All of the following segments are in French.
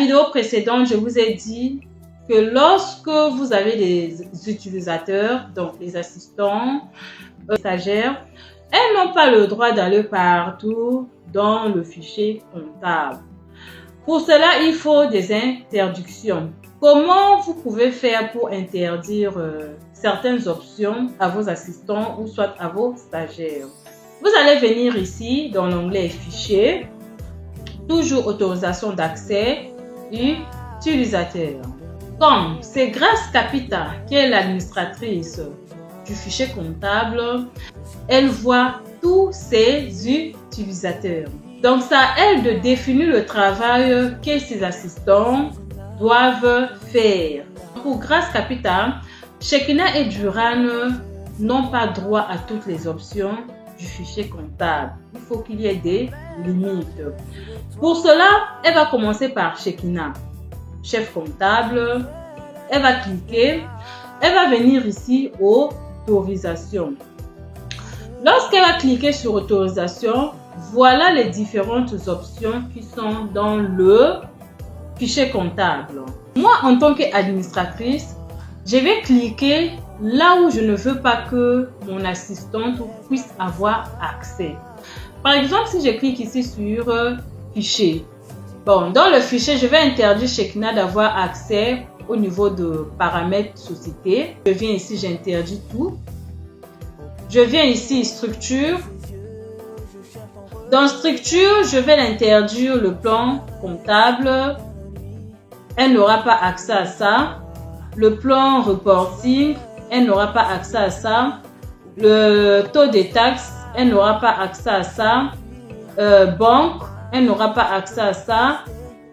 vidéo précédente, je vous ai dit que lorsque vous avez des utilisateurs, donc les assistants, stagiaires, elles n'ont pas le droit d'aller partout dans le fichier comptable. Pour cela, il faut des interdictions. Comment vous pouvez faire pour interdire certaines options à vos assistants ou soit à vos stagiaires? Vous allez venir ici dans l'onglet Fichiers, toujours autorisation d'accès, utilisateur. Comme c'est Grace Capita qui est l'administratrice du fichier comptable, elle voit tous ses utilisateurs. Donc, c'est à elle de définir le travail que ses assistants doivent faire. Pour Grace Capita, Shekinah et Duran n'ont pas droit à toutes les options du fichier comptable. Il faut qu'il y ait des limites. Pour cela, elle va commencer par Shekinah, chef comptable. Elle va cliquer. Elle va venir ici, autorisation. Lorsqu'elle va cliquer sur autorisation, voilà les différentes options qui sont dans le fichier comptable. Moi, en tant qu'administratrice, je vais cliquer là où je ne veux pas que mon assistante puisse avoir accès. Par exemple, si je clique ici sur fichier, bon, dans le fichier, je vais interdire Shekinah d'avoir accès au niveau de paramètres société. Je viens ici, j'interdis tout. Je viens ici, structure. Dans structure, je vais l'interdire le plan comptable. Elle n'aura pas accès à ça. Le plan reporting, elle n'aura pas accès à ça. Le taux des taxes, elle n'aura pas accès à ça. Banque, elle n'aura pas accès à ça.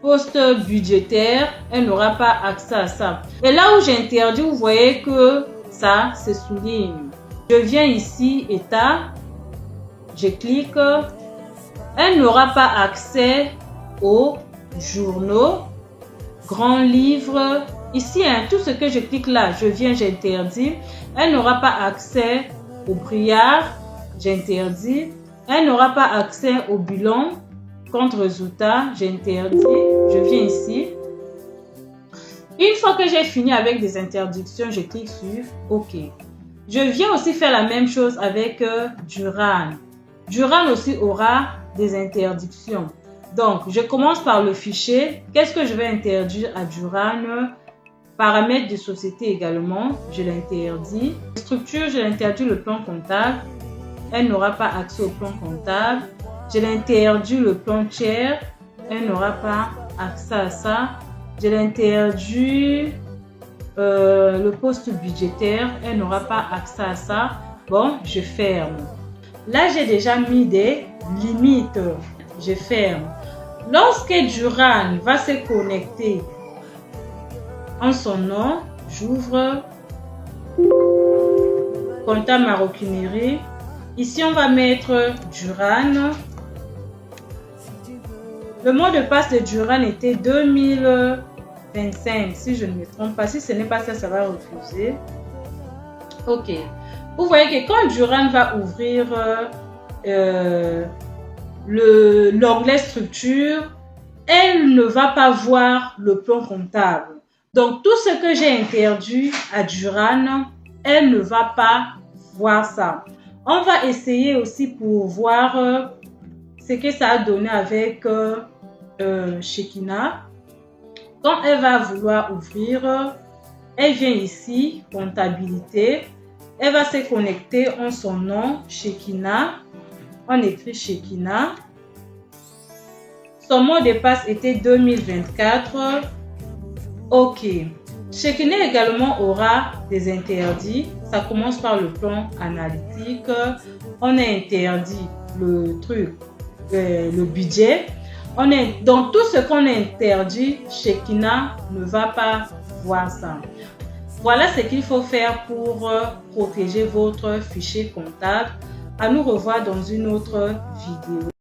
Poste budgétaire, elle n'aura pas accès à ça. Et là où j'interdis, vous voyez que ça se souligne. Je viens ici, état, je clique. Elle n'aura pas accès aux journaux, grands livres. Ici, tout ce que je clique là, je viens, j'interdis. Elle n'aura pas accès au brouillard, j'interdis. Elle n'aura pas accès au bilan, compte résultat, j'interdis. Je viens ici. Une fois que j'ai fini avec des interdictions, je clique sur OK. Je viens aussi faire la même chose avec Duran. Duran aussi aura des interdictions. Donc, je commence par le fichier. Qu'est-ce que je vais interdire à Duran? Paramètres de société également, je l'interdis. Structure, je l'interdis le plan comptable. Elle n'aura pas accès au plan comptable. Je l'interdis le plan tiers. Elle n'aura pas accès à ça. Je l'interdis le poste budgétaire. Elle n'aura pas accès à ça. Bon, je ferme. Là, j'ai déjà mis des limites. Je ferme. Lorsque Duran va se connecter en son nom, j'ouvre comptable maroquinerie. Ici, on va mettre Duran. Le mot de passe de Duran était 2025, si je ne me trompe pas. Si ce n'est pas ça, ça va refuser. OK. Vous voyez que quand Duran va ouvrir l'onglet structure, elle ne va pas voir le plan comptable. Donc, tout ce que j'ai interdit à Duran, elle ne va pas voir ça. On va essayer aussi pour voir ce que ça a donné avec Shekinah. Quand elle va vouloir ouvrir, elle vient ici, comptabilité. Elle va se connecter en son nom, Shekinah. On écrit Shekinah. Son mot de passe était 2024. OK. Shekinah également aura des interdits. Ça commence par le plan analytique. On a interdit le truc, le budget. Dans tout ce qu'on a interdit, Shekinah ne va pas voir ça. Voilà ce qu'il faut faire pour protéger votre fichier comptable. À nous revoir dans une autre vidéo.